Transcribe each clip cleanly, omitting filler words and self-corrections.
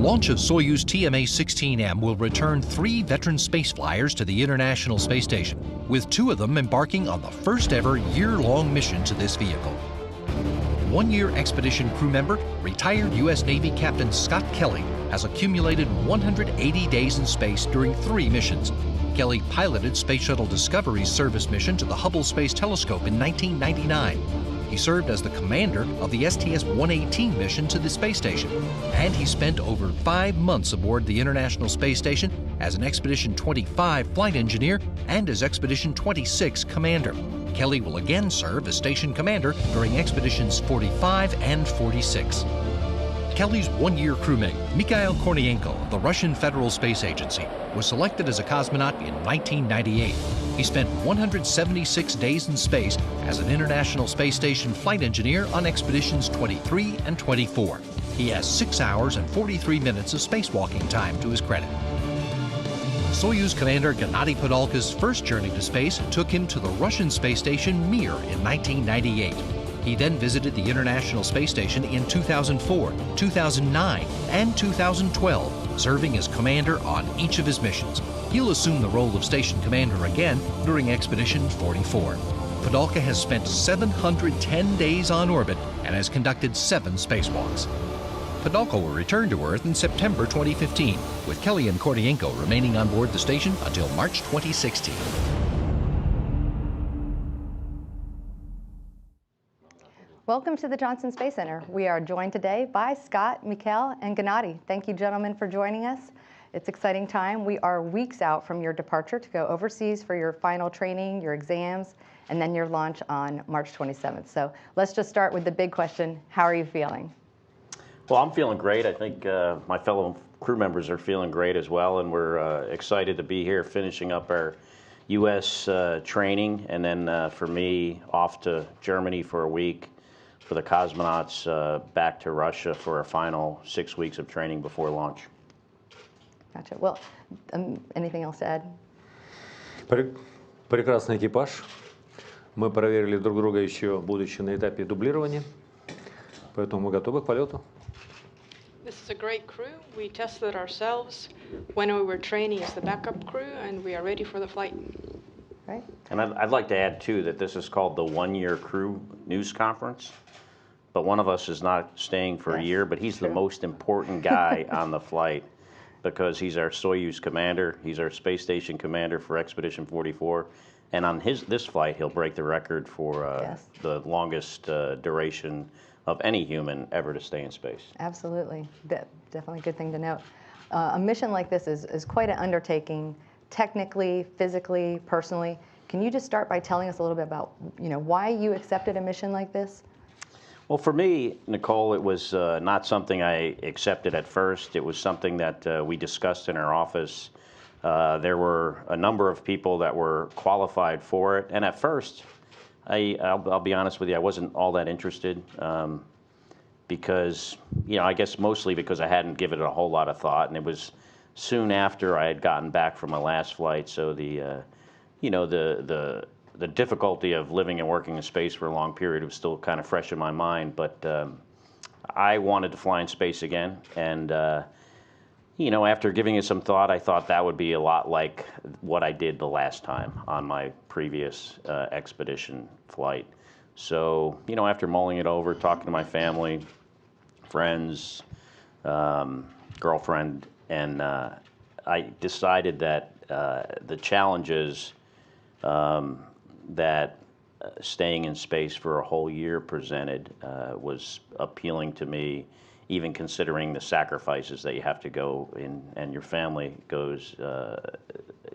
launch of Soyuz TMA-16M will return 3 veteran space flyers to the International Space Station, with 2 of them embarking on the first-ever year-long mission to this vehicle. One-year expedition crew member, retired U.S. Navy Captain Scott Kelly, has accumulated 180 days in space during 3 missions. Kelly piloted Space Shuttle Discovery's service mission to the Hubble Space Telescope in 1999. He served as the commander of the STS-118 mission to the space station, and he spent over 5 months aboard the International Space Station as an Expedition 25 flight engineer and as Expedition 26 commander. Kelly will again serve as station commander during Expeditions 45 and 46. Kelly's one-year crewmate, Mikhail Kornienko of the Russian Federal Space Agency, was selected as a cosmonaut in 1998. He spent 176 days in space as an International Space Station flight engineer on Expeditions 23 and 24. He has 6 hours and 43 minutes of spacewalking time to his credit. Soyuz commander Gennady Padalka's first journey to space took him to the Russian space station Mir in 1998. He then visited the International Space Station in 2004, 2009, and 2012, serving as commander on each of his missions. He'll assume the role of station commander again during Expedition 44. Padalka has spent 710 days on orbit and has conducted 7 spacewalks. Padalka will return to Earth in September 2015, with Kelly and Kornienko remaining on board the station until March 2016. Welcome to the Johnson Space Center. We are joined today by Scott, Mikhail, and Gennady. Thank you, gentlemen, for joining us. It's an exciting time. We are weeks out from your departure to go overseas for your final training, your exams, and then your launch on March 27th. So let's just start with the big question. How are you feeling? Well, I'm feeling great. I think my fellow crew members are feeling great as well, and we're excited to be here finishing up our U.S. Training, and then for me, off to Germany for a week, for the cosmonauts back to Russia for our final 6 weeks of training before launch. Gotcha. Well, anything else to add? Прекрасный экипаж. Мы проверили друг друга еще будучи на этапе дублирования, поэтому мы готовы к полету. This is a great crew. We tested ourselves when we were training as the backup crew, and we are ready for the flight. Right. And I'd like to add, too, that this is called the one-year crew news conference. But one of us is not staying for a year, but he's the most important guy on the flight because he's our Soyuz commander. He's our space station commander for Expedition 44. And on this flight, he'll break the record for the longest duration of any human ever to stay in space. Absolutely. Definitely a good thing to note. A mission like this is quite an undertaking, technically, physically, personally. Can you just start by telling us a little bit about why you accepted a mission like this? Well, for me, Nicole, it was not something I accepted at first. It was something that we discussed in our office. There were a number of people that were qualified for it, and at first, I'll be honest with you, I wasn't all that interested because, I guess mostly because I hadn't given it a whole lot of thought, and it was soon after I had gotten back from my last flight, so the difficulty of living and working in space for a long period was still kind of fresh in my mind, but I wanted to fly in space again, and after giving it some thought, I thought that would be a lot like what I did the last time on my previous expedition flight. So, after mulling it over, talking to my family, friends, girlfriend, and I decided that the challenges that staying in space for a whole year presented was appealing to me, even considering the sacrifices that you have to go in and your family goes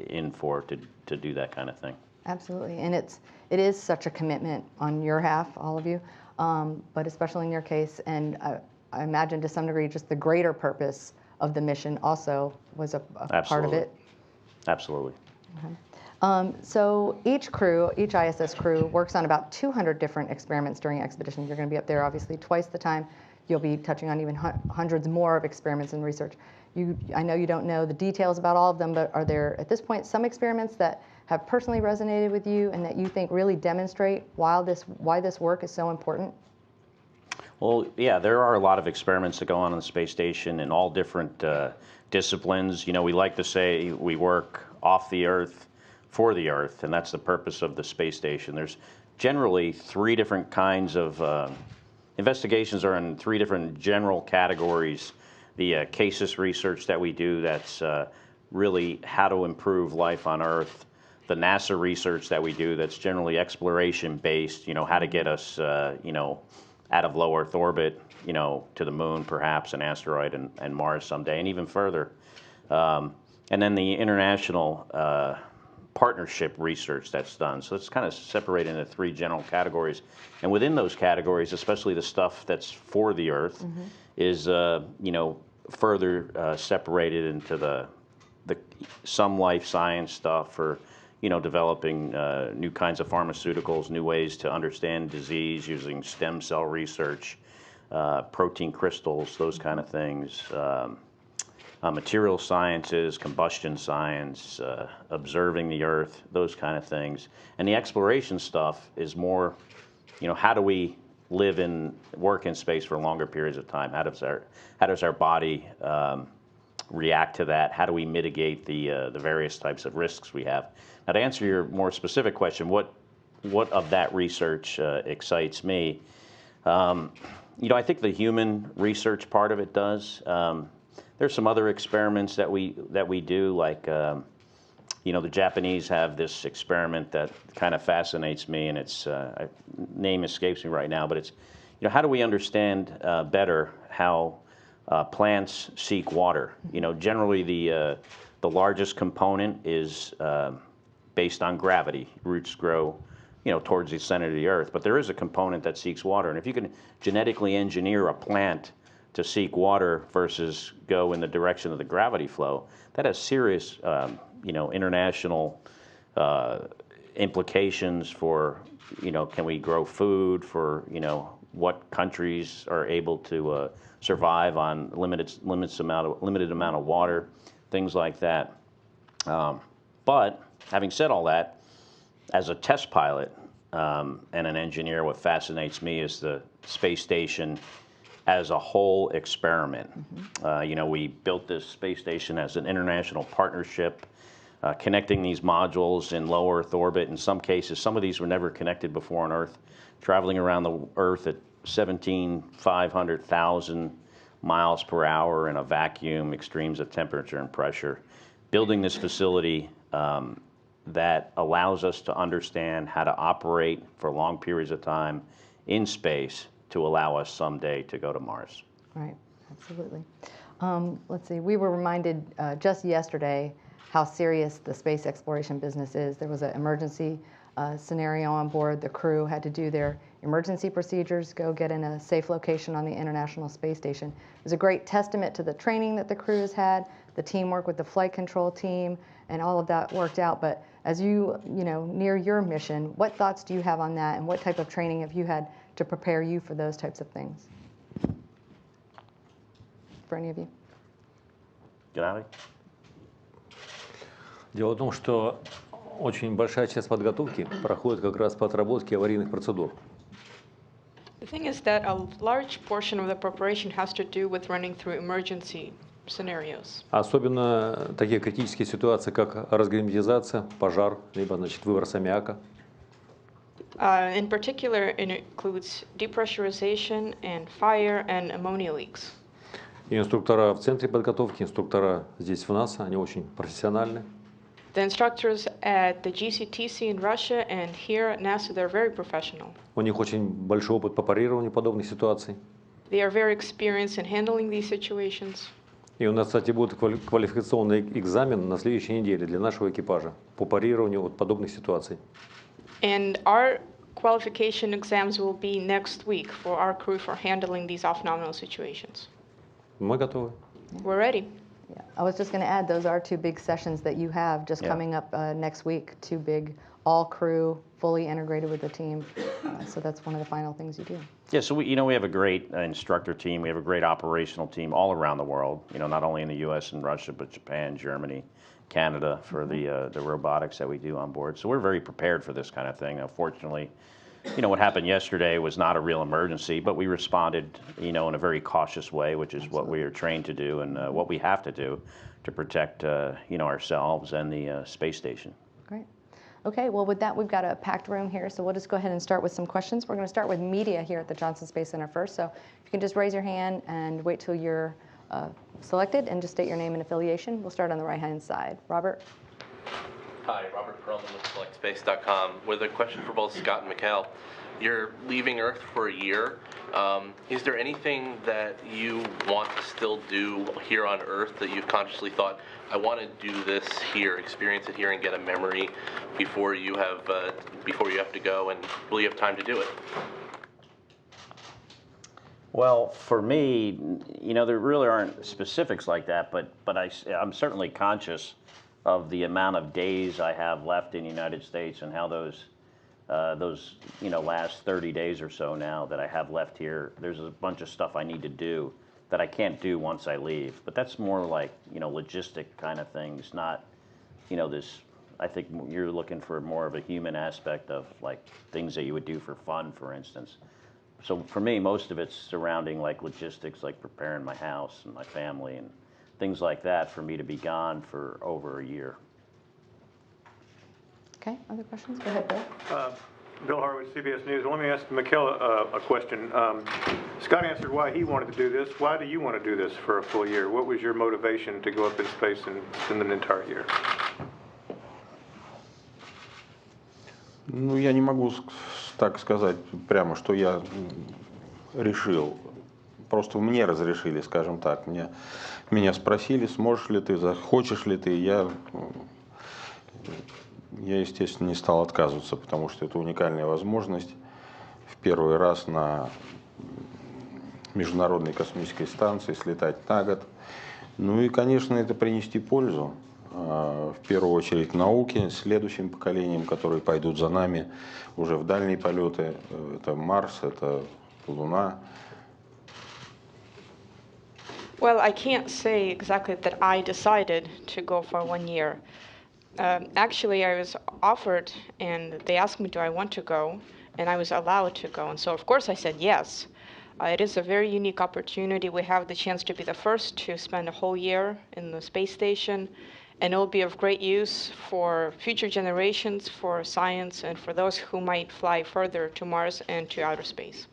in for to do that kind of thing. Absolutely, and it is such a commitment on your half, all of you, but especially in your case, and I imagine to some degree just the greater purpose of the mission also was a part of it. Absolutely. Okay. So each ISS crew works on about 200 different experiments during expeditions. You're going to be up there obviously twice the time. You'll be touching on even hundreds more of experiments and research. I know you don't know the details about all of them, but are there at this point some experiments that have personally resonated with you and that you think really demonstrate why this work is so important? Well, yeah, there are a lot of experiments that go on the space station in all different disciplines. You know, we like to say we work off the Earth for the Earth, and that's the purpose of the space station. There's generally three different kinds of investigations are in three different general categories. The cases research that we do, that's really how to improve life on Earth. The NASA research that we do, that's generally exploration based, you know, how to get us, you know, out of low Earth orbit, you know, to the moon, perhaps an asteroid and Mars someday, and even further. And then the international partnership research that's done. So it's kind of separated into three general categories. And within those categories, especially the stuff that's for the Earth, is, you know, further separated into the some life science stuff for, you know, developing new kinds of pharmaceuticals, new ways to understand disease using stem cell research, protein crystals, those kind of things, material sciences, combustion science, observing the Earth, those kind of things. And the exploration stuff is more, you know, how do we live and work in space for longer periods of time? How does our body react to that? How do we mitigate the various types of risks we have? Now, to answer your more specific question, what of that research excites me? You know, I think the human research part of it does. There's some other experiments that we do, like you know, the Japanese have this experiment that kind of fascinates me, and its name escapes me right now. But it's, you know, how do we understand better how plants seek water? You know, generally the largest component is based on gravity. Roots grow, you know, towards the center of the Earth, but there is a component that seeks water. And if you can genetically engineer a plant to seek water versus go in the direction of the gravity flow, that has serious, you know, international implications for, you know, can we grow food, for, you know, what countries are able to survive on limited amount of water, things like that. But having said all that, as a test pilot and an engineer, what fascinates me is the space station as a whole experiment. You know, we built this space station as an international partnership, connecting these modules in low Earth orbit. In some cases, some of these were never connected before on Earth, traveling around the Earth at 500,000 miles per hour in a vacuum, extremes of temperature and pressure, building this facility that allows us to understand how to operate for long periods of time in space to allow us someday to go to Mars. Right, absolutely. Let's see, we were reminded just yesterday how serious the space exploration business is. There was an emergency scenario on board. The crew had to do their emergency procedures, go get in a safe location on the International Space Station. It was a great testament to the training that the crew has had, the teamwork with the flight control team, and all of that worked out. But as you know, near your mission, what thoughts do you have on that, and what type of training have you had to prepare you for those types of things? For any of you? Gennady? Дело в том, что очень большая часть подготовки проходит как раз по отработке аварийных процедур. The thing is that a large portion of the preparation has to do with running through emergency scenarios. Особенно такие критические ситуации, как разгерметизация, пожар, либо, значит, выброс аммиака. In particular, it includes depressurization and fire and ammonia leaks. И инструктора в центре подготовки, инструктора здесь в НАСА, они очень профессиональны. The instructors at the GCTC in Russia and here at NASA, they're very professional. У них очень большой опыт по парированию подобных ситуаций. They are very experienced in handling these situations. И у нас, кстати, будет квалификационный экзамен на следующей неделе для нашего экипажа по парированию от подобных ситуаций. And our qualification exams will be next week for our crew for handling these off-nominal situations. Мы готовы. We're ready. Yeah. I was just going to add, those are two big sessions that you have just coming up next week. Two big, all crew, fully integrated with the team. So that's one of the final things you do. Yeah, so we have a great instructor team. We have a great operational team all around the world. You know, not only in the U.S. and Russia, but Japan, Germany, Canada for the robotics that we do on board. So we're very prepared for this kind of thing. Now, fortunately, what happened yesterday was not a real emergency, but we responded, in a very cautious way, which is what we are trained to do and what we have to do to protect, ourselves and the space station. Great. Okay, well, with that, we've got a packed room here, so we'll just go ahead and start with some questions. We're going to start with media here at the Johnson Space Center first. So if you can just raise your hand and wait till you're selected and just state your name and affiliation. We'll start on the right-hand side. Robert? Hi, Robert Perlman with SelectSpace.com with a question for both Scott and Mikhail. You're leaving Earth for a year. Is there anything that you want to still do here on Earth that you've consciously thought, I want to do this here, experience it here, and get a memory before you have to go? And will you have time to do it? Well, for me, there really aren't specifics like that, but I'm certainly conscious of the amount of days I have left in the United States and how those last 30 days or so now that I have left here, there's a bunch of stuff I need to do that I can't do once I leave. But that's more like, logistic kind of things, not, this, I think you're looking for more of a human aspect of like things that you would do for fun, for instance. So for me, most of it's surrounding like logistics, like preparing my house and my family and things like that for me to be gone for over a year. Okay, other questions? Go ahead, Bill. Bill Horowitz, CBS News. Let me ask Mikhail a question. Scott answered why he wanted to do this. Why do you want to do this for a full year? What was your motivation to go up in space in an entire year? Ну, я не могу так сказать прямо, что я решил. Просто мне разрешили, скажем так. Меня спросили, сможешь ли ты, захочешь ли ты. Я, естественно, не стал отказываться, потому что это уникальная возможность в первый раз на Международной космической станции слетать на год. Ну и, конечно, это принести пользу. В первую очередь науке, следующим поколениям, которые пойдут за нами уже в дальние полеты. Это Марс, это Луна. Well, I can't say exactly that I decided to go for 1 year. Actually, I was offered, and they asked me, do I want to go? And I was allowed to go. And so, of course, I said yes. It is a very unique opportunity. We have the chance to be the first to spend a whole year in the space station. And it will be of great use for future generations, for science, and for those who might fly further to Mars and to outer space.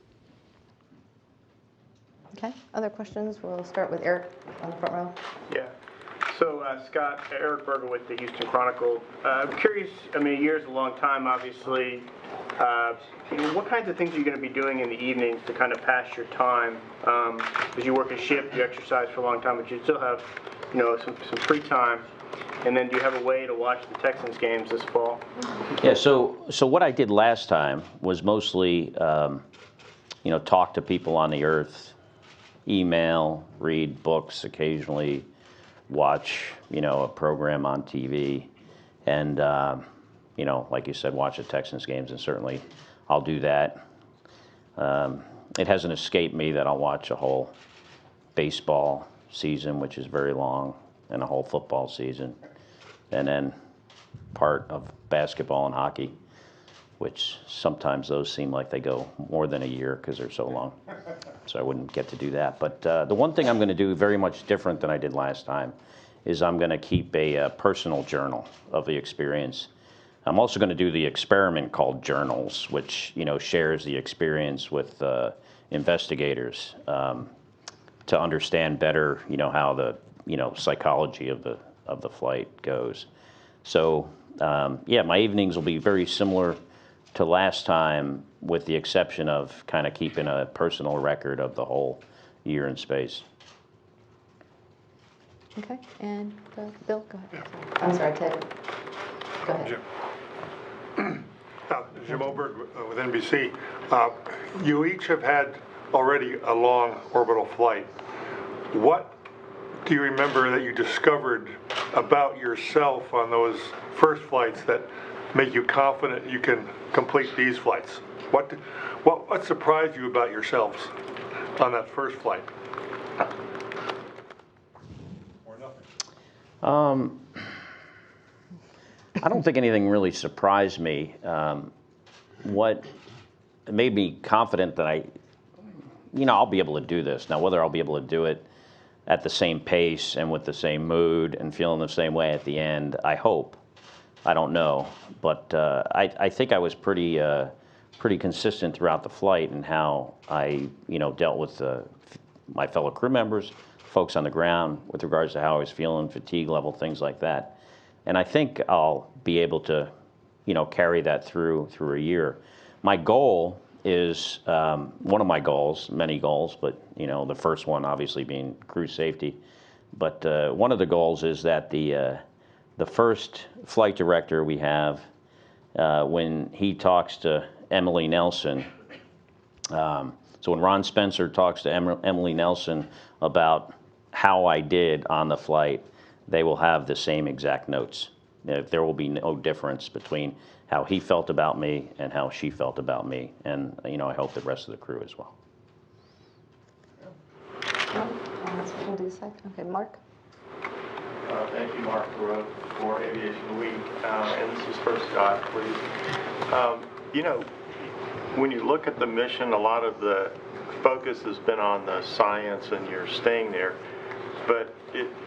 Okay, other questions? We'll start with Eric on the front row. Yeah. So, Scott, Eric Berger with the Houston Chronicle. I'm curious, I mean, a year is a long time, obviously. What kinds of things are you going to be doing in the evenings to kind of pass your time? Because you work a shift, you exercise for a long time, but you still have, some free time. And then do you have a way to watch the Texans games this fall? Yeah, so what I did last time was mostly, talk to people on the Earth, email, read books occasionally, watch, a program on TV, and, like you said, watch the Texans games, and certainly I'll do that. It hasn't escaped me that I'll watch a whole baseball season, which is very long, and a whole football season, and then part of basketball and hockey, which sometimes those seem like they go more than a year because they're so long. So I wouldn't get to do that. But the one thing I'm going to do very much different than I did last time is I'm going to keep a personal journal of the experience. I'm also going to do the experiment called Journals, which shares the experience with investigators to understand better how the psychology of the flight goes. So my evenings will be very similar to last time, with the exception of kind of keeping a personal record of the whole year in space. Okay, and Bill, go ahead. I'm sorry, Ted. Go ahead. Jim Oberg with NBC. You each have had already a long orbital flight. What do you remember that you discovered about yourself on those first flights that make you confident you can complete these flights? What surprised you about yourselves on that first flight? Or nothing. I don't think anything really surprised me. What it made me confident that I'll be able to do this. Now, whether I'll be able to do it at the same pace and with the same mood and feeling the same way at the end, I hope. I don't know, but I think I was pretty consistent throughout the flight in how I dealt with my fellow crew members, folks on the ground, with regards to how I was feeling, fatigue level, things like that. And I think I'll be able to carry that through a year. My goal is one of my goals, many goals, but the first one obviously being crew safety. But one of the goals is that the first flight director we have, when he talks to Emily Nelson, so when Ron Spencer talks to Emily Nelson about how I did on the flight, they will have the same exact notes. There will be no difference between how he felt about me and how she felt about me, and I hope the rest of the crew as well. We'll do a second. Okay, Mark. Thank you, Mark Thoreau, for Aviation Week. And this is for Scott, please. When you look at the mission, a lot of the focus has been on the science and you're staying there. But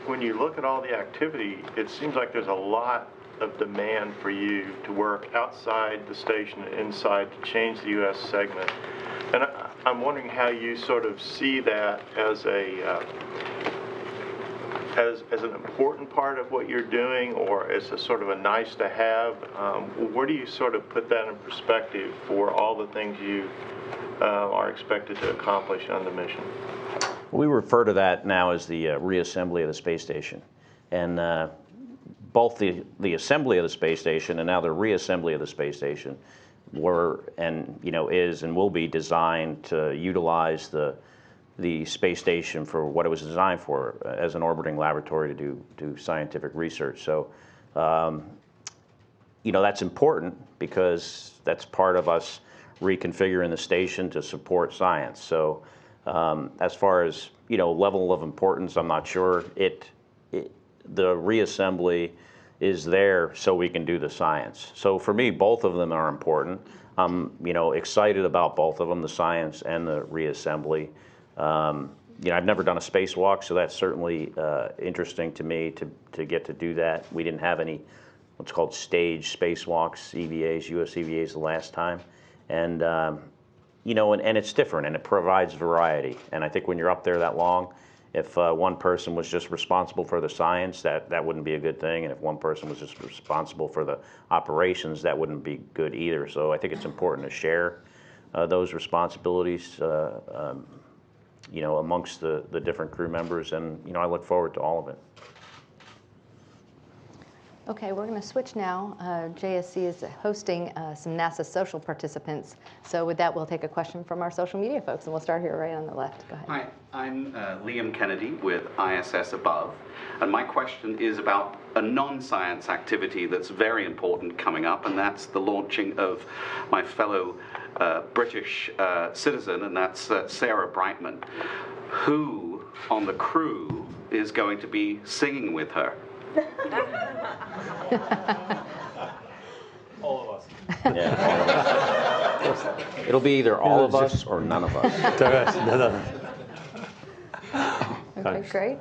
when you look at all the activity, it seems like there's a lot of demand for you to work outside the station and inside to change the U.S. segment. And I'm wondering how you sort of see that as as an important part of what you're doing, or as a sort of a nice to have. Where do you sort of put that in perspective for all the things you are expected to accomplish on the mission? We refer to that now as the reassembly of the space station. And both the assembly of the space station and now the reassembly of the space station were and is and will be designed to utilize the space station for what it was designed for, as an orbiting laboratory to do scientific research. So that's important because that's part of us reconfiguring the station to support science. So as far as level of importance, I'm not sure. The reassembly is there so we can do the science. So for me, both of them are important. I'm excited about both of them, the science and the reassembly. I've never done a spacewalk, so that's certainly interesting to me to get to do that. We didn't have any what's called stage spacewalks, EVAs, US EVAs the last time, and and it's different and it provides variety. And I think when you're up there that long, if one person was just responsible for the science, that wouldn't be a good thing. And if one person was just responsible for the operations, that wouldn't be good either. So I think it's important to share those responsibilities, amongst the different crew members. And, I look forward to all of it. Okay, we're going to switch now. JSC is hosting some NASA social participants. So with that, we'll take a question from our social media folks, and we'll start here right on the left. Go ahead. Hi, I'm Liam Kennedy with ISS Above, and my question is about a non-science activity that's very important coming up, and that's the launching of my fellow British citizen, and that's Sarah Brightman. Who on the crew is going to be singing with her? All of us. Yeah, all of us. It'll be either all of us or none of us. Okay, great.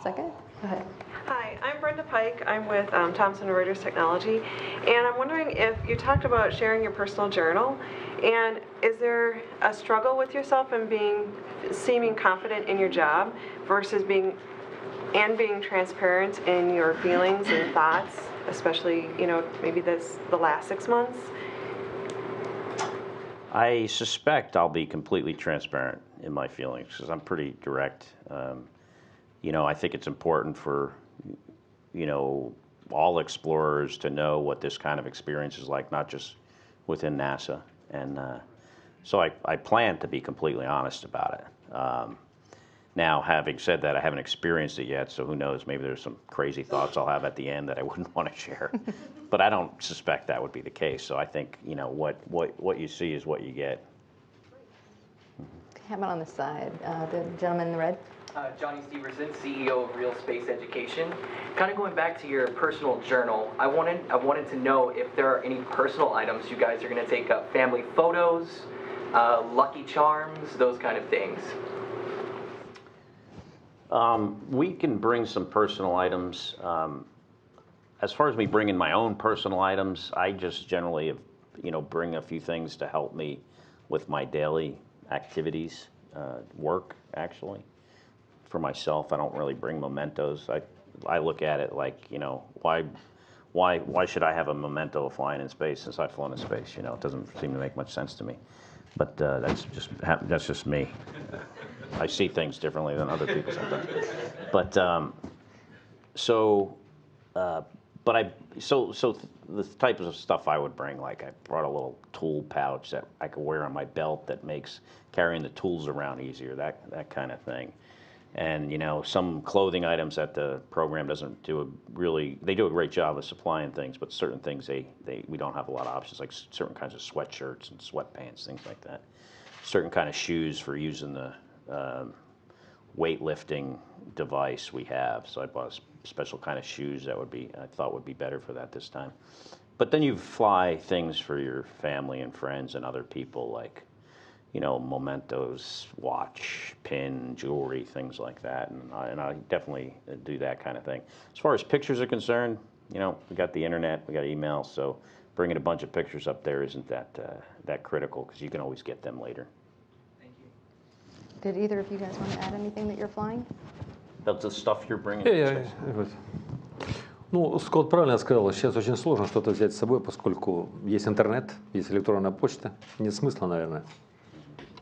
Second, go ahead. Hi, I'm Brenda Pike. I'm with Thomson Reuters Technology, and I'm wondering if you talked about sharing your personal journal, and is there a struggle with yourself in seeming confident in your job versus being transparent in your feelings and thoughts, especially maybe the last 6 months? I suspect I'll be completely transparent in my feelings because I'm pretty direct. I think it's important for all explorers to know what this kind of experience is like, not just within NASA. And so I plan to be completely honest about it. Now, having said that, I haven't experienced it yet, so who knows? Maybe there's some crazy thoughts I'll have at the end that I wouldn't want to share. But I don't suspect that would be the case. So I think what you see is what you get. How about on the side, the gentleman in the red? Johnny Steverson, CEO of Real Space Education. Kind of going back to your personal journal, I wanted to know if there are any personal items you guys are going to take up. Family photos, Lucky Charms, those kind of things. We can bring some personal items. As far as me bringing my own personal items, I just generally, bring a few things to help me with my daily activities, work actually. For myself, I don't really bring mementos. I look at it like, why should I have a memento of flying in space since I've flown in space? It doesn't seem to make much sense to me. But that's just me. I see things differently than other people sometimes. But so the type of stuff I would bring, like I brought a little tool pouch that I could wear on my belt that makes carrying the tools around easier, that kind of thing. And some clothing items that the program doesn't do they do a great job of supplying things, but certain things we don't have a lot of options, like certain kinds of sweatshirts and sweatpants, things like that. Certain kind of shoes for using the weightlifting device we have. So I bought a special kind of shoes that I thought would be better for that this time. But then you fly things for your family and friends and other people, like mementos, watch, pin, jewelry, things like that, and I definitely do that kind of thing. As far as pictures are concerned, we got the internet, we got email, so bringing a bunch of pictures up there isn't that critical because you can always get them later. Thank you. Did either of you guys want to add anything that you're flying? That's the stuff you're bringing. Ну, Скотт правильно сказал, сейчас очень сложно что-то взять с собой, поскольку есть интернет, есть электронная почта. Нет смысла, наверное.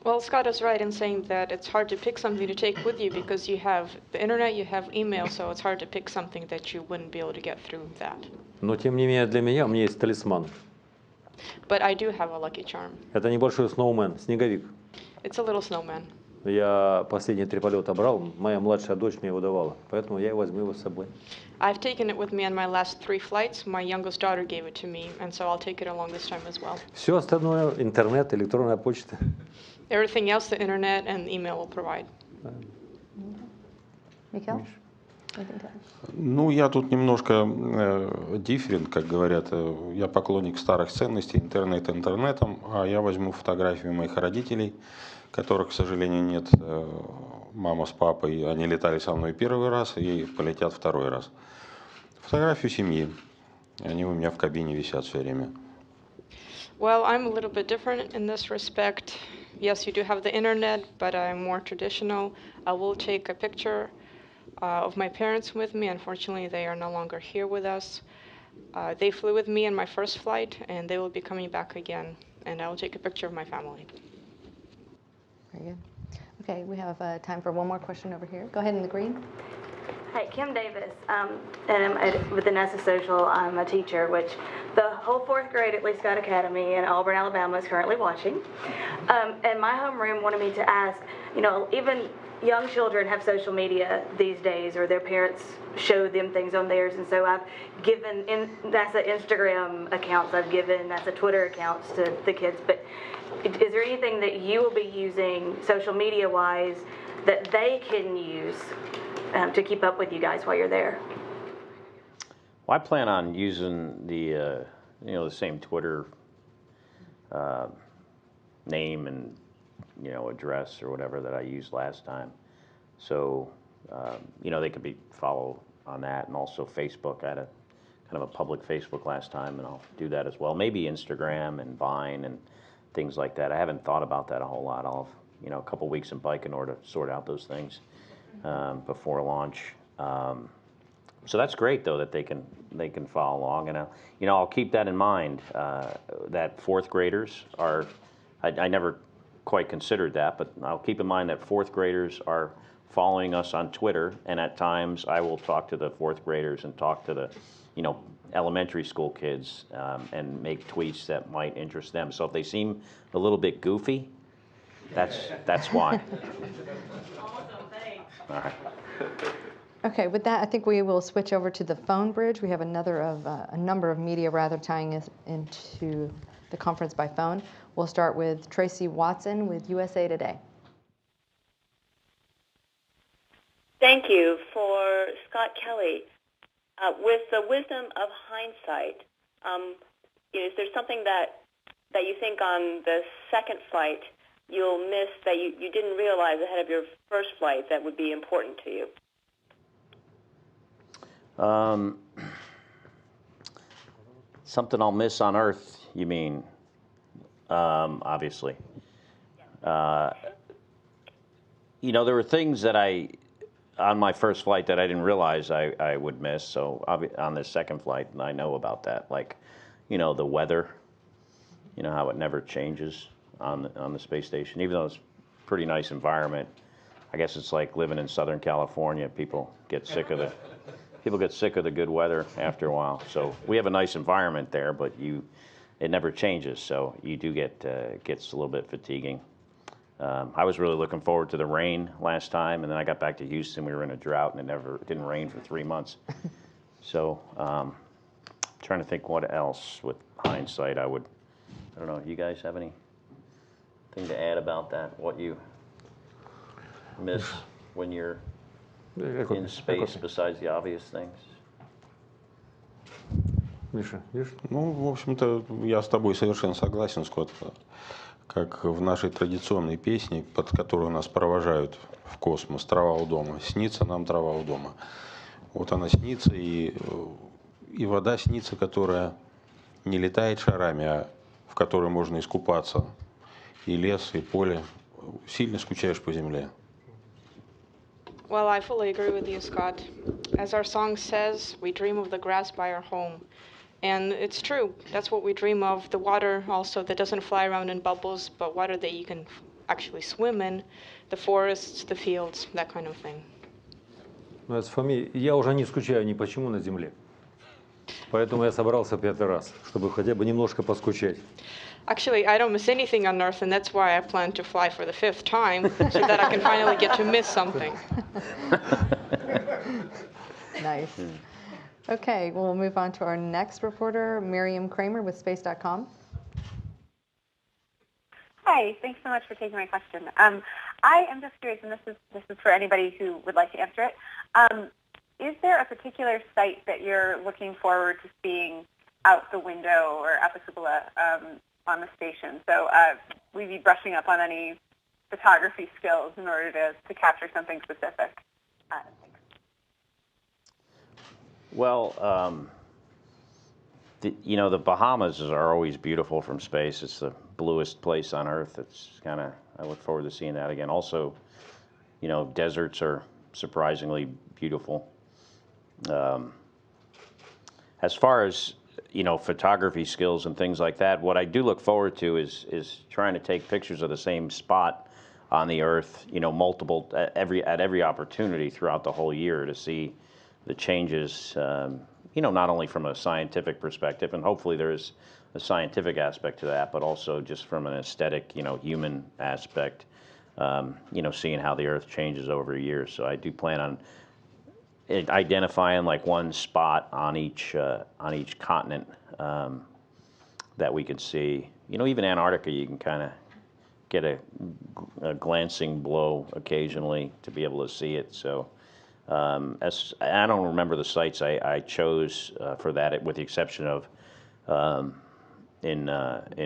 Well, Scott is right in saying that it's hard to pick something to take with you because you have the internet, you have email, so it's hard to pick something that you wouldn't be able to get through that. Но тем не менее, для меня у меня есть талисман. But I do have a lucky charm. Это небольшой сноумен, снеговик. It's a little snowman. Я последние 3 полета брал, моя младшая дочь мне его давала, поэтому я возьму его с собой. I've taken it with me on my last 3 flights. My youngest daughter gave it to me, and so I'll take it along this time as well. Все остальное, интернет, электронная почта. Everything else, the internet and email will provide. Mikhail? Ну, я тут немножко different, как говорят. Я поклонник старых ценностей, интернет интернетом, а я возьму фотографию моих родителей, которых, к сожалению, нет. Мама с папой, они летали со мной первый раз и полетят второй раз. Фотографию семьи. Они у меня в кабине висят все время. Well, I'm a little bit different in this respect. Yes, you do have the internet, but I'm more traditional. I will take a picture of my parents with me. Unfortunately, they are no longer here with us. They flew with me in my first flight, and they will be coming back again. And I will take a picture of my family. Very good. Okay, we have time for one more question over here. Go ahead in the green. Hi, Kim Davis, and I'm with the Nessa Social. I'm a teacher, which the whole 4th grade at Lee Scott Academy in Auburn, Alabama is currently watching. And my homeroom wanted me to ask, even young children have social media these days, or their parents show them things on theirs, and so I've given NASA Instagram accounts, I've given NASA Twitter accounts to the kids, but is there anything that you will be using social media-wise that they can use to keep up with you guys while you're there? Well, I plan on using the same Twitter name and address or whatever that I used last time. So they could be follow on that, and also Facebook. I had a kind of a public Facebook last time, and I'll do that as well. Maybe Instagram and Vine and things like that. I haven't thought about that a whole lot. I'll have a couple weeks in Baikonur to sort out those things before launch. So that's great, though, that they can follow along, and I'll keep that in mind. That 4th graders are, I never quite considered that, but I'll keep in mind that 4th graders are following us on Twitter, and at times I will talk to the 4th graders and talk to the, elementary school kids and make tweets that might interest them. So if they seem a little bit goofy, that's why. Awesome, thanks. All right. Okay, with that, I think we will switch over to the phone bridge. We have a number of media tying us into the conference by phone. We'll start with Tracy Watson with USA Today. Thank you. For Scott Kelly, with the wisdom of hindsight, is there something that you think on the second flight you'll miss that you didn't realize ahead of your first flight that would be important to you? Something I'll miss on Earth, you mean? Obviously. There were things that on my first flight that I didn't realize I would miss. So on this second flight, I know about that. Like, the weather, how it never changes on the space station, even though it's a pretty nice environment. I guess it's like living in Southern California. People get sick of the good weather after a while. So we have a nice environment there, but it never changes. So you do gets a little bit fatiguing. I was really looking forward to the rain last time, and then I got back to Houston. We were in a drought, and it didn't rain for 3 months. So trying to think what else with hindsight I don't know. You guys have anything to add about that? What you miss when you're in space besides the obvious things? Миша, видишь? Ну, в общем-то, я с тобой совершенно согласен, Скотт. Как в нашей традиционной песне, под которую нас провожают в космос, «Трава у дома». Снится нам трава у дома. Вот она снится, и вода снится, которая не летает шарами, а в которой можно искупаться. И лес, и поле. Сильно скучаешь по земле. Well, I fully agree with you, Scott. As our song says, we dream of the grass by our home. And it's true. That's what we dream of. The water also that doesn't fly around in bubbles, but water that you can actually swim in. The forests, the fields, that kind of thing. Ну, as for me, я уже не скучаю ни почему на земле. Поэтому я собрался 5-й раз, чтобы хотя бы немножко поскучать. Actually, I don't miss anything on Earth, and that's why I plan to fly for the 5th time, so that I can finally get to miss something. Nice. Okay, we'll move on to our next reporter, Miriam Kramer with Space.com. Hi, thanks so much for taking my question. I am just curious, and this is for anybody who would like to answer it. Is there a particular site that you're looking forward to seeing out the window or out the cupola on the station? So we'd be brushing up on any photography skills in order to capture something specific. Well, the Bahamas are always beautiful from space. It's the bluest place on Earth. I look forward to seeing that again. Also, deserts are surprisingly beautiful. As far as photography skills and things like that, what I do look forward to is trying to take pictures of the same spot on the Earth, multiple at every opportunity throughout the whole year to see the changes, not only from a scientific perspective, and hopefully there is a scientific aspect to that, but also just from an aesthetic, human aspect, seeing how the Earth changes over years. So I do plan on identifying like one spot on each continent that we could see. Even Antarctica, you can kind of get a glancing blow occasionally to be able to see it. So I don't remember the sites I chose for that, with the exception of in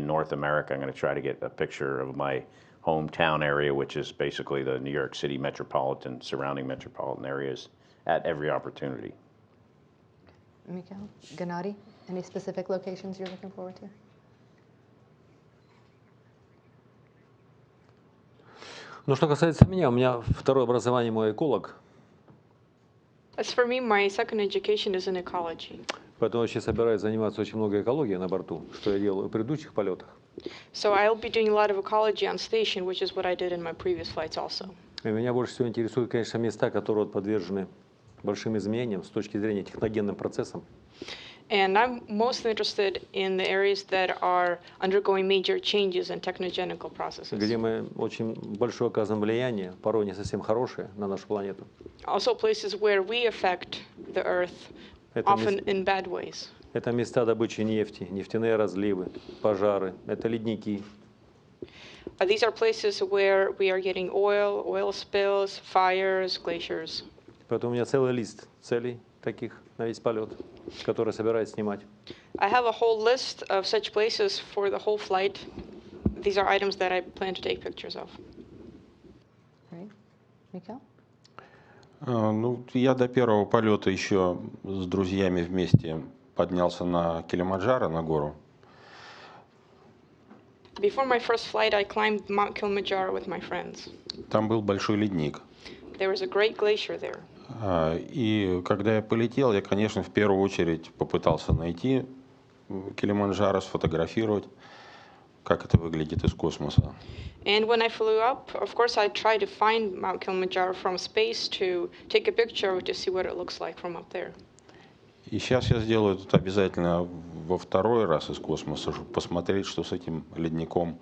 North America. I'm going to try to get a picture of my hometown area, which is basically the New York City surrounding metropolitan areas, at every opportunity. Mikhail, Gennady, any specific locations you're looking forward to? Ну, что касается меня, у меня второе образование, мой эколог. As for me, my second education is in ecology. Поэтому я сейчас собираюсь заниматься очень много экологией на борту, что я делал в предыдущих полетах. So I'll be doing a lot of ecology on station, which is what I did in my previous flights also. И меня больше всего интересуют, конечно, места, которые подвержены большим изменениям с точки зрения техногенным процессам. And I'm mostly interested in the areas that are undergoing major changes in technogenical processes. Где мы очень большое оказываем влияние, порой не совсем хорошее, на нашу планету. Also places where we affect the Earth, often in bad ways. Это места добычи нефти, нефтяные разливы, пожары, это ледники. These are places where we are getting oil spills, fires, glaciers. Поэтому у меня целый лист целей таких на весь полет, который собираюсь снимать. I have a whole list of such places for the whole flight. These are items that I plan to take pictures of. Great. Mikhail? Ну, я до первого полета еще с друзьями вместе поднялся на Килимаджаро, на гору. Before my first flight, I climbed Mount Kilimanjaro with my friends. Там был большой ледник. There was a great glacier there. И когда я полетел, я, конечно, в первую очередь попытался найти Килиманджаро, сфотографировать, как это выглядит из космоса. And when I flew up, of course, I tried to find Mount Kilimanjaro from space to take a picture to see what it looks like from up there. И сейчас я сделаю это обязательно во второй раз из космоса, чтобы посмотреть, что с этим ледником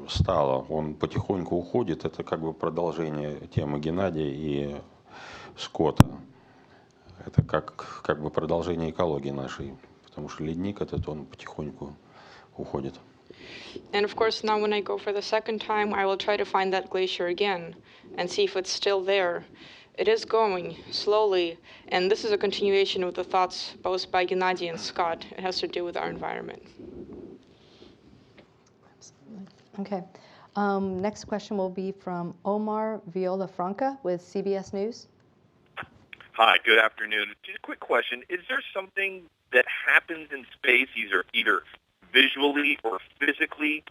стало. Он потихоньку уходит. Это как бы продолжение темы Геннадия и Скотта. Это как бы продолжение экологии нашей, потому что ледник этот, он потихоньку уходит. And of course, now when I go for the second time, I will try to find that glacier again and see if it's still there. It is going slowly, and this is a continuation of the thoughts both by Gennady and Scott. It has to do with our environment. Okay. Next question will be from Omar Villafranca with CBS News. Hi, good afternoon. Just a quick question. Is there something that happens in space, either visually or physically,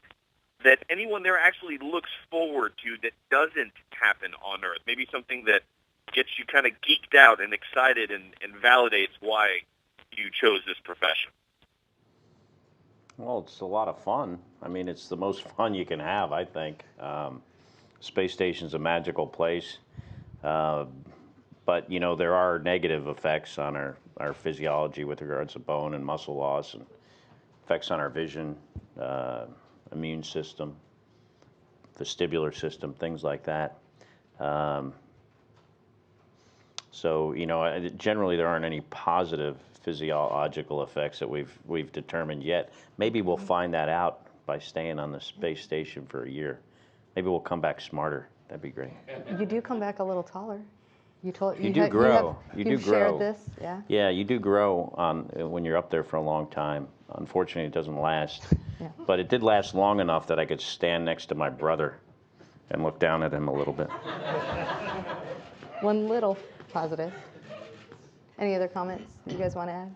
that anyone there actually looks forward to that doesn't happen on Earth? Maybe something that gets you kind of geeked out and excited and validates why you chose this profession? Well, it's a lot of fun. I mean, it's the most fun you can have, I think. Space station's a magical place. But, you know, there are negative effects on our physiology with regards to bone and muscle loss, and effects on our vision, immune system, vestibular system, things like that. So, you know, generally there aren't any positive physiological effects that we've determined yet. Maybe we'll find that out by staying on the space station for a year. Maybe we'll come back smarter. That'd be great. You do come back a little taller. You do grow. You shared this, yeah? Yeah, you do grow when you're up there for a long time. Unfortunately, it doesn't last. Yeah. But it did last long enough that I could stand next to my brother and look down at him a little bit. One little positive. Any other comments you guys want to add?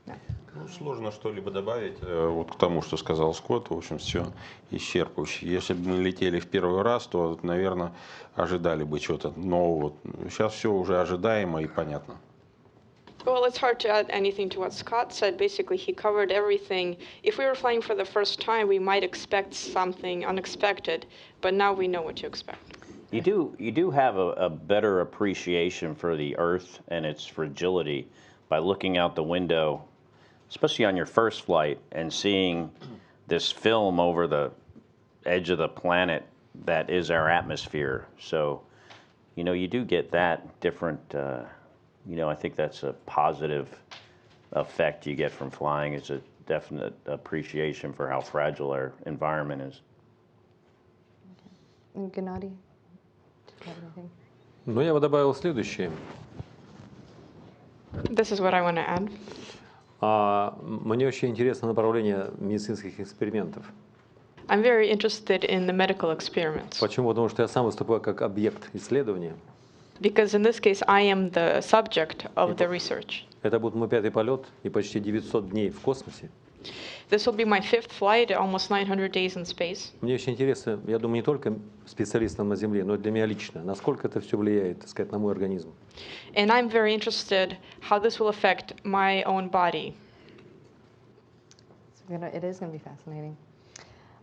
No. Ну, сложно что-либо добавить вот к тому, что сказал Скотт. В общем, все исчерпывающе. Если бы мы летели в первый раз, то, наверное, ожидали бы чего-то нового. Сейчас все уже ожидаемо и понятно. Well, it's hard to add anything to what Scott said. Basically, he covered everything. If we were flying for the first time, we might expect something unexpected, but now we know what to expect. You do have a better appreciation for the Earth and its fragility by looking out the window, especially on your first flight, and seeing this film over the edge of the planet that is our atmosphere. So, you know, you do get that different, you know, I think that's a positive effect you get from flying. It's a definite appreciation for how fragile our environment is. Okay. Gennady, do you have anything? Ну, я бы добавил следующее. This is what I want to add. Мне очень интересно направление медицинских экспериментов. I'm very interested in the medical experiments. Почему? Потому что я сам выступаю как объект исследования. Because in this case, I am the subject of the research. Это будет мой 5-й полет и почти 900 дней в космосе. This will be my 5th flight, almost 900 days in space. Мне очень интересно, я думаю, не только специалистам на Земле, но и для меня лично, насколько это все влияет, так сказать, на мой организм. And I'm very interested how this will affect my own body. It is going to be fascinating.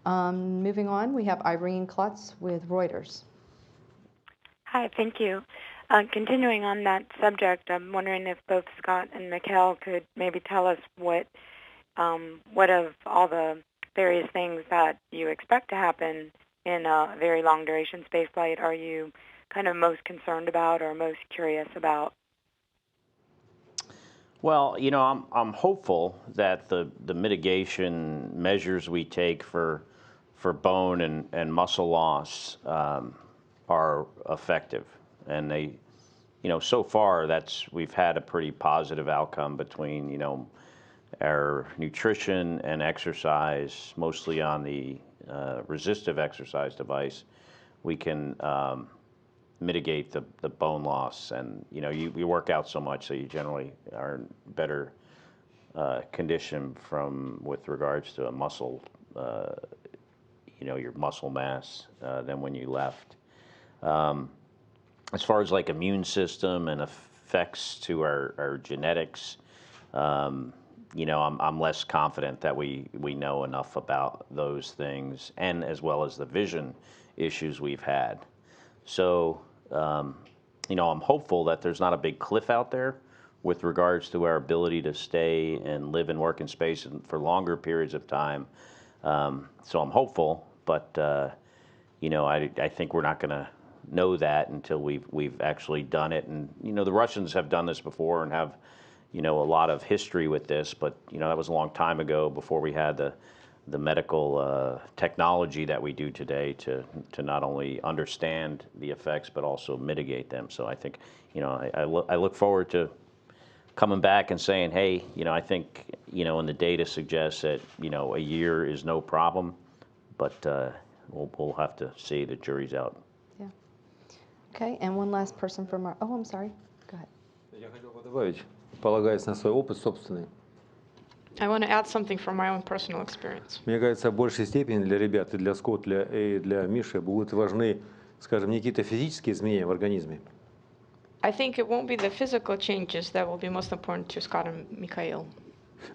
Moving on, we have Irene Klotz with Reuters. Hi, thank you. Continuing on that subject, I'm wondering if both Scott and Mikhail could maybe tell us what of all the various things that you expect to happen in a very long duration spaceflight are you kind of most concerned about or most curious about? Well, you know, I'm hopeful that the mitigation measures we take for bone and muscle loss are effective. and they, so far we've had a pretty positive outcome between, our nutrition and exercise, mostly on the resistive exercise device. We can mitigate the bone loss, and you work out so much, so you generally are in better condition with regards to a muscle, your muscle mass than when you left. As far as like immune system and effects to our genetics, I'm less confident that we know enough about those things, and as well as the vision issues we've had. So, I'm hopeful that there's not a big cliff out there with regards to our ability to stay and live and work in space for longer periods of time. So I'm hopeful, but I think we're not going to know that until we've actually done it. And the Russians have done this before and have a lot of history with this, but that was a long time ago, before we had the medical technology that we do today to not only understand the effects but also mitigate them. So I think I look forward to coming back and saying, hey, I think and the data suggests that a year is no problem, but we'll have to see. The jury's out. Yeah. Okay, and one last person from our. Oh, I'm sorry. Go ahead. Я хотел бы добавить, полагаясь на свой опыт собственный. I want to add something from my own personal experience. Мне кажется, в большей степени для ребят, и для Скотта, и для Миши будут важны, скажем, не какие-то физические изменения в организме. I think it won't be the physical changes that will be most important to Scott and Mikhail.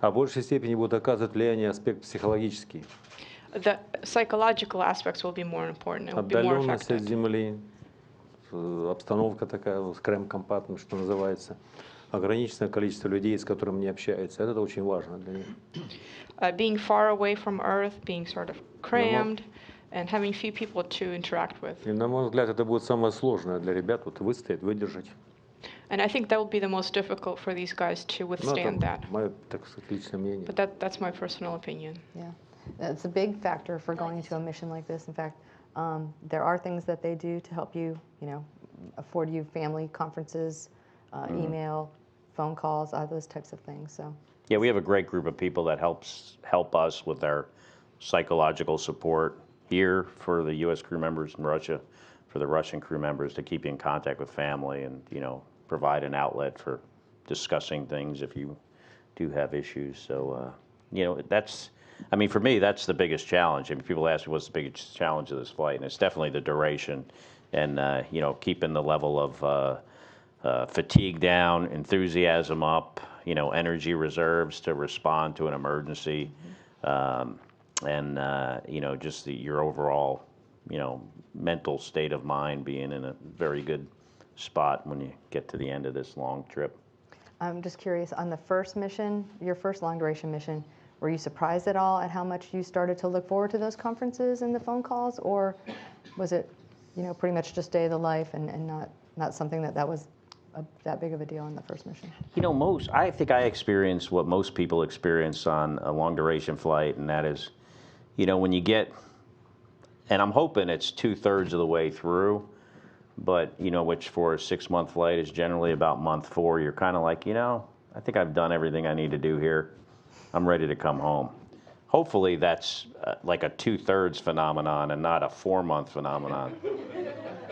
А в большей степени будут оказывать влияние аспект психологический. The psychological aspects will be more important. It will be more Отдаленность от effective. Земли, обстановка такая, скрэм-компартмент, что называется, ограниченное количество людей, с которыми не общаются. Это очень важно для них. Being far away from Earth, being sort of crammed, and having few people to interact with. И, на мой взгляд, это будет самое сложное для ребят, выстоять, выдержать. And I think that will be the most difficult for these guys to withstand that. Мое, так сказать, личное мнение. But that's my personal opinion. Yeah, it's a big factor for going to a mission like this. In fact, there are things that they do to help you, afford you family conferences, email, phone calls, all those types of things. So. Yeah, we have a great group of people that help us with our psychological support here for the U.S. crew members in Russia, for the Russian crew members, to keep you in contact with family and, provide an outlet for discussing things if you do have issues. So, for me, that's the biggest challenge. I mean, people ask me what's the biggest challenge of this flight, and it's definitely the duration and, keeping the level of fatigue down, enthusiasm up, energy reserves to respond to an emergency, and, just your overall, mental state of mind being in a very good spot when you get to the end of this long trip. I'm just curious, on the first mission, your first long duration mission, were you surprised at all at how much you started to look forward to those conferences and the phone calls, or was it, pretty much just day of the life and not something that was that big of a deal on the first mission? I think I experienced what most people experience on a long duration flight, and that is, when you get, and I'm hoping it's 2/3 of the way through, but, which for a 6-month flight is generally about month 4, you're kind of like, I think I've done everything I need to do here. I'm ready to come home. Hopefully that's like a 2/3 phenomenon and not a 4-month phenomenon.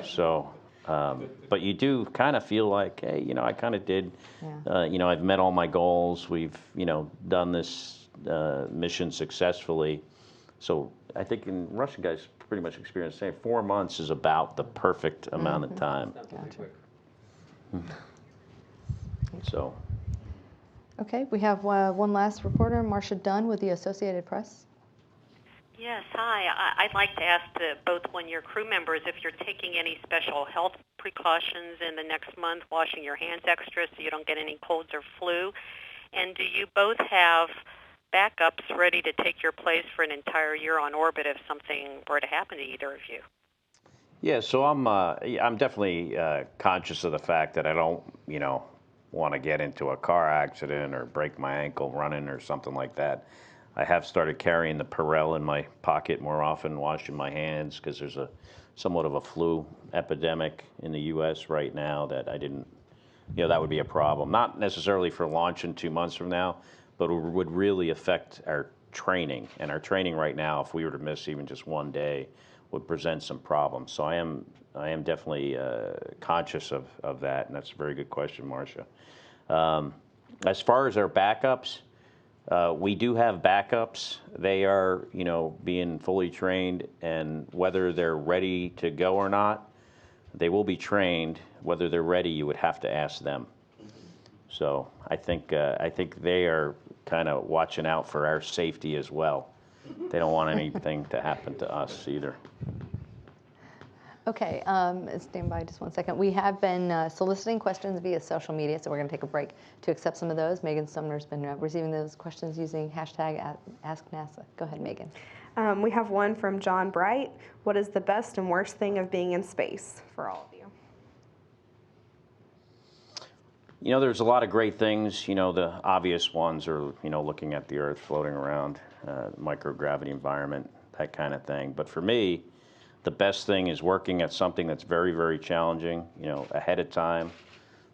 So, but you do kind of feel like, hey, I kind of did, I've met all my goals. We've, done this mission successfully. So I think in Russian guys pretty much experience the same. 4 months is about the perfect amount of time. Gotcha. So. Okay, we have one last reporter, Marcia Dunn with the Associated Press. Yes, hi. I'd like to ask both one-year crew members if you're taking any special health precautions in the next month, washing your hands extra so you don't get any colds or flu. And do you both have backups ready to take your place for an entire year on orbit if something were to happen to either of you? Yeah, so I'm definitely conscious of the fact that I don't, want to get into a car accident or break my ankle running or something like that. I have started carrying the Perel in my pocket more often, washing my hands, because there's somewhat of a flu epidemic in the U.S. right now that I didn't, that would be a problem. Not necessarily for launch in 2 months from now, but it would really affect our training. And our training right now, if we were to miss even just one day, would present some problems. So I am definitely conscious of that, and that's a very good question, Marcia. As far as our backups, we do have backups. They are, being fully trained, and whether they're ready to go or not, they will be trained. Whether they're ready, you would have to ask them. So I think they are kind of watching out for our safety as well. They don't want anything to happen to us either. Okay, stand by just one second. We have been soliciting questions via social media, so we're going to take a break to accept some of those. Megan Sumner's been receiving those questions using hashtag AskNASA. Go ahead, Megan. We have one from John Bright. What is the best and worst thing of being in space for all of you? There's a lot of great things. The obvious ones are, looking at the Earth floating around, microgravity environment, that kind of thing. But for me, the best thing is working at something that's very, very challenging, ahead of time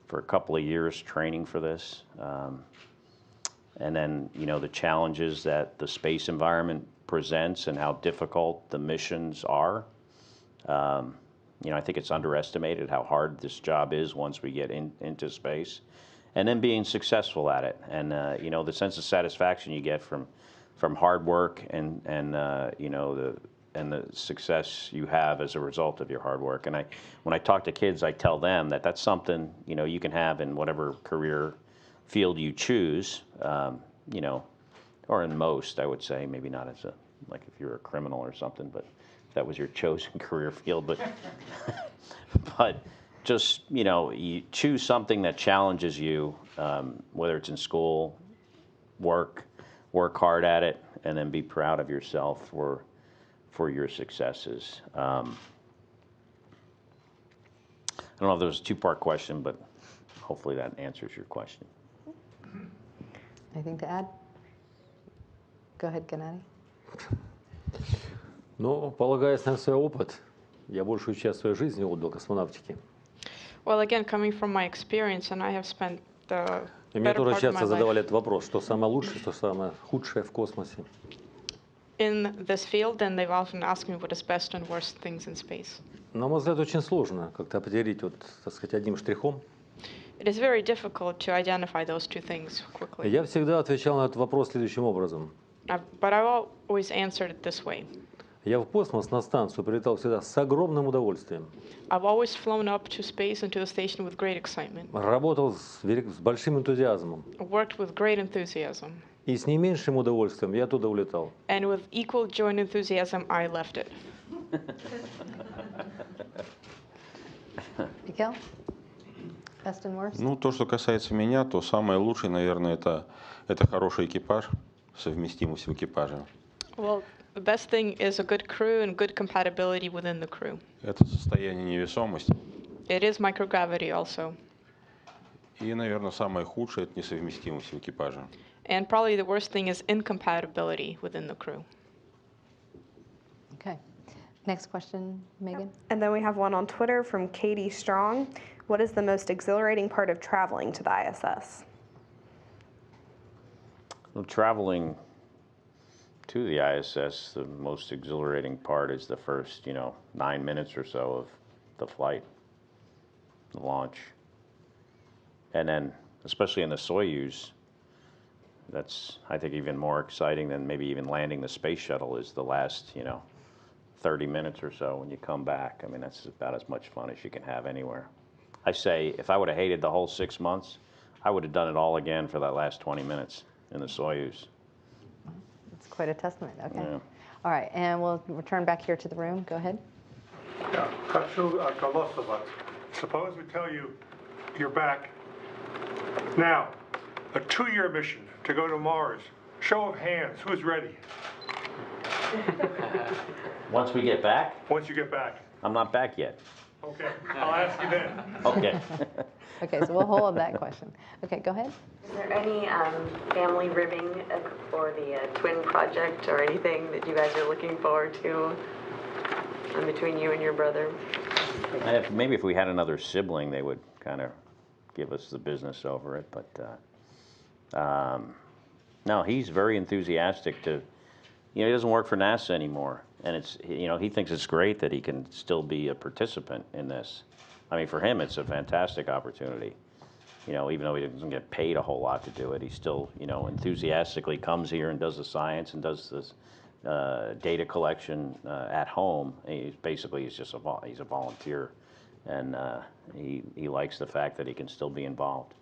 for a couple of years training for this. And then, the challenges that the space environment presents and how difficult the missions are. I think it's underestimated how hard this job is once we get into space, and then being successful at it. And, the sense of satisfaction you get from hard work and the success you have as a result of your hard work. And when I talk to kids, I tell them that that's something, you can have in whatever career field you choose, or in most, I would say, maybe not as like if you're a criminal or something, but that was your chosen career field, but just, you choose something that challenges you, whether it's in school, work hard at it, and then be proud of yourself for your successes. I don't know if there was a two-part question, but hopefully that answers your question. Anything to add? Go ahead, Gennady. Полагаясь на свой опыт, я большую часть своей жизни отдал космонавтике. Well, again, coming from my experience, and I have spent the И мне better тоже part of часто my задавали life этот вопрос, что самое лучшее, что самое худшее в космосе. in this field, and they've often asked me what is best and worst things in space. На мой взгляд, очень сложно как-то определить, так сказать, одним штрихом. It is very difficult to identify those two things quickly. Я всегда отвечал на этот вопрос следующим образом. But I've always answered it this way. Я в космос на станцию прилетал всегда с огромным удовольствием. I've always flown up to space and to the station with great excitement. Работал с большим энтузиазмом. Worked with great enthusiasm. И с не меньшим удовольствием я оттуда улетал. And with equal joy and enthusiasm, I left it. Mikael? Best and worst? То, что касается меня, то самое лучшее, наверное, это хороший экипаж, совместимость в экипаже. Well, the best thing is a good crew and good compatibility within the crew. Это состояние невесомости. It is microgravity also. И, наверное, самое худшее – это несовместимость в экипаже. And probably the worst thing is incompatibility within the crew. Okay. Next question, Megan. And then we have one on Twitter from Katie Strong. What is the most exhilarating part of traveling to the ISS? Well, traveling to the ISS, the most exhilarating part is the first, 9 minutes or so of the flight, the launch. And then, especially in the Soyuz, that's, I think, even more exciting than maybe even landing the space shuttle is the last, 30 minutes or so when you come back. I mean, that's about as much fun as you can have anywhere. I say, if I would have hated the whole 6 months, I would have done it all again for that last 20 minutes in the Soyuz. That's quite a testament. Okay. Yeah. All right, and we'll return back here to the room. Go ahead. Yeah, suppose we tell you you're back now, a 2-year mission to go to Mars. Show of hands, who's ready? Once we get back? Once you get back. I'm not back yet. Okay, I'll ask you then. Okay. Okay, so we'll hold that question. Okay, go ahead. Is there any family ribbing or the twin project or anything that you guys are looking forward to between you and your brother? Maybe if we had another sibling, they would kind of give us the business over it. But no, he's very enthusiastic to. He doesn't work for NASA anymore, and he thinks it's great that he can still be a participant in this. I mean, for him, it's a fantastic opportunity. Even though he doesn't get paid a whole lot to do it, he still, enthusiastically comes here and does the science and does this data collection at home. He's just he's a volunteer, and he likes the fact that he can still be involved.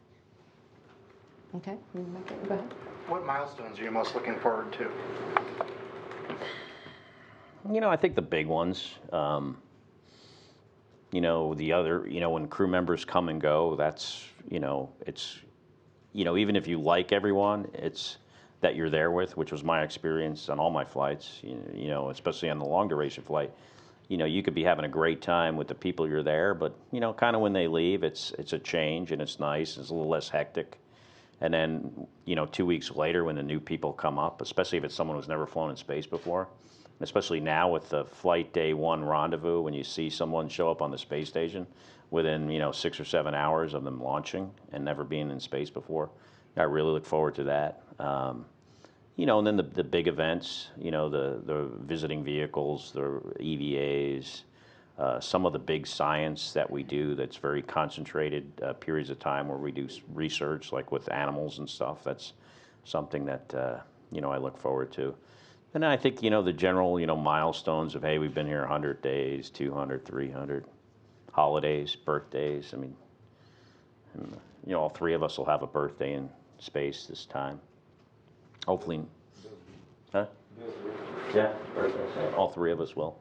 Okay, go ahead. What milestones are you most looking forward to? I think the big ones. The other, when crew members come and go, that's, it's, even if you like everyone, it's that you're there with, which was my experience on all my flights, especially on the long duration flight. You could be having a great time with the people you're there, but, kind of when they leave, it's a change and it's nice. It's a little less hectic. And then, 2 weeks later when the new people come up, especially if it's someone who's never flown in space before, especially now with the flight day 1 rendezvous, when you see someone show up on the space station within 6 or 7 hours of them launching and never being in space before, I really look forward to that. And then the big events, the visiting vehicles, the EVAs, some of the big science that we do that's very concentrated periods of time where we do research, like with animals and stuff. That's something that I look forward to. And then I think, the general, milestones of, hey, we've been here 100 days, 200, 300, holidays, birthdays. I mean, all 3 of us will have a birthday in space this time. Hopefully. Huh? Yeah, birthdays. All 3 of us will.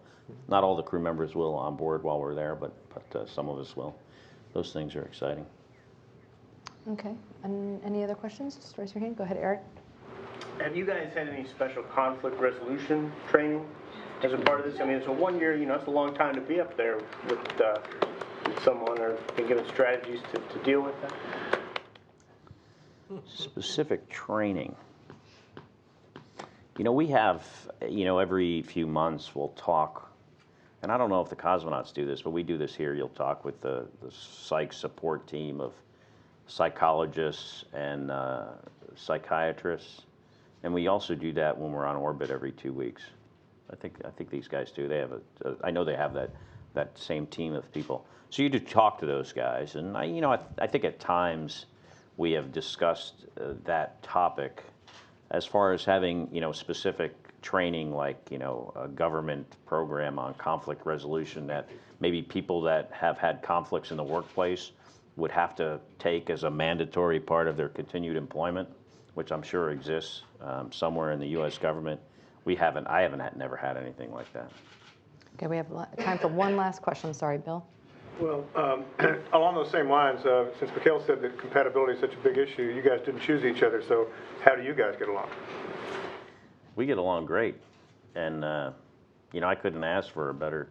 Not all the crew members will on board while we're there, but some of us will. Those things are exciting. Okay, and any other questions? Just raise your hand. Go ahead, Eric. Have you guys had any special conflict resolution training as a part of this? I mean, it's a 1 year, it's a long time to be up there with someone or been given strategies to deal with that. Specific training. We have, every few months we'll talk, and I don't know if the cosmonauts do this, but we do this here. You'll talk with the psych support team of psychologists and psychiatrists. And we also do that when we're on orbit every 2 weeks. I think these guys do. They have I know they have that same team of people. So you do talk to those guys, and I think at times we have discussed that topic as far as having specific training, like a government program on conflict resolution that maybe people that have had conflicts in the workplace would have to take as a mandatory part of their continued employment, which I'm sure exists somewhere in the U.S. government. I haven't never had anything like that. Okay, we have time for one last question. Sorry, Bill. Well, along those same lines, since Mikhail said that compatibility is such a big issue, you guys didn't choose each other, so how do you guys get along? We get along great, and I couldn't ask for a better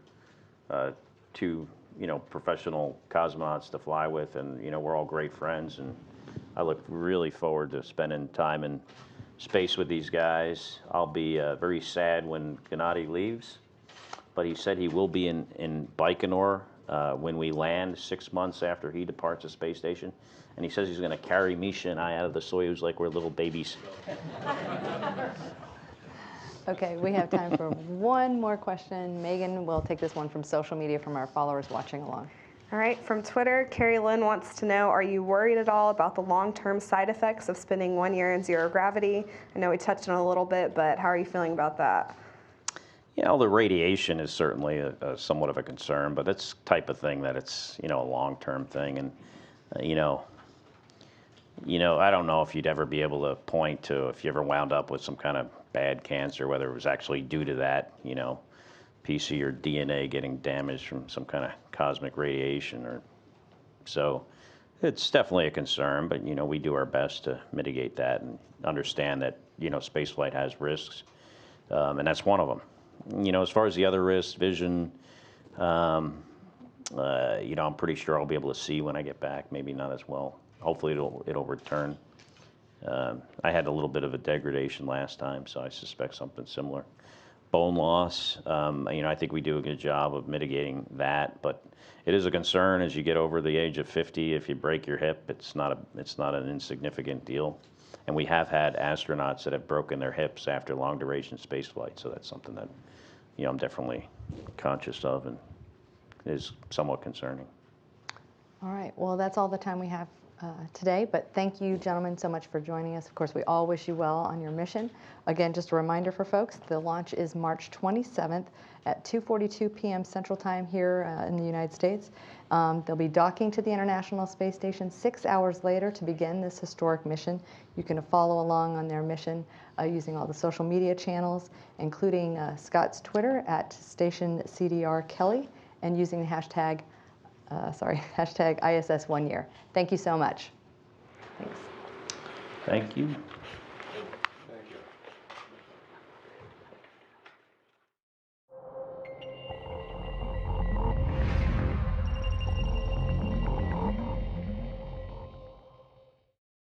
2 professional cosmonauts to fly with, and we're all great friends, and I look really forward to spending time in space with these guys. I'll be very sad when Gennady leaves, but he said he will be in Baikonur when we land 6 months after he departs the space station. And he says he's going to carry Misha and I out of the Soyuz like we're little babies. Okay, we have time for one more question. Megan will take this one from social media from our followers watching along. All right, from Twitter, Carrie Lynn wants to know, are you worried at all about the long-term side effects of spending 1 year in zero gravity? I know we touched on it a little bit, but how are you feeling about that? The radiation is certainly a somewhat of a concern, but that's the type of thing that it's, a long-term thing. And, I don't know if you'd ever be able to point to if you ever wound up with some kind of bad cancer, whether it was actually due to that, piece of your DNA getting damaged from some kind of cosmic radiation. So it's definitely a concern, but, we do our best to mitigate that and understand that, spaceflight has risks, and that's one of them. As far as the other risks, vision, You know, I'm pretty sure I'll be able to see when I get back. Maybe not as well. Hopefully it'll return. I had a little bit of a degradation last time, so I suspect something similar. Bone loss, you know, I think we do a good job of mitigating that, but it is a concern as you get over the age of 50. If you break your hip, it's not an insignificant deal. And we have had astronauts that have broken their hips after long duration space flight, so that's something that, you know, I'm definitely conscious of and is somewhat concerning. All right, well, that's all the time we have today, but thank you, gentlemen, so much for joining us. Of course, we all wish you well on your mission. Again, just a reminder for folks, the launch is March 27th at 2:42 p.m. Central Time here in the United States. They'll be docking to the International Space Station 6 hours later to begin this historic mission. You can follow along on their mission using all the social media channels, including Scott's Twitter at StationCDRKelly, and using the hashtag ISS 1 year. Thank you so much. Thanks. Thank you.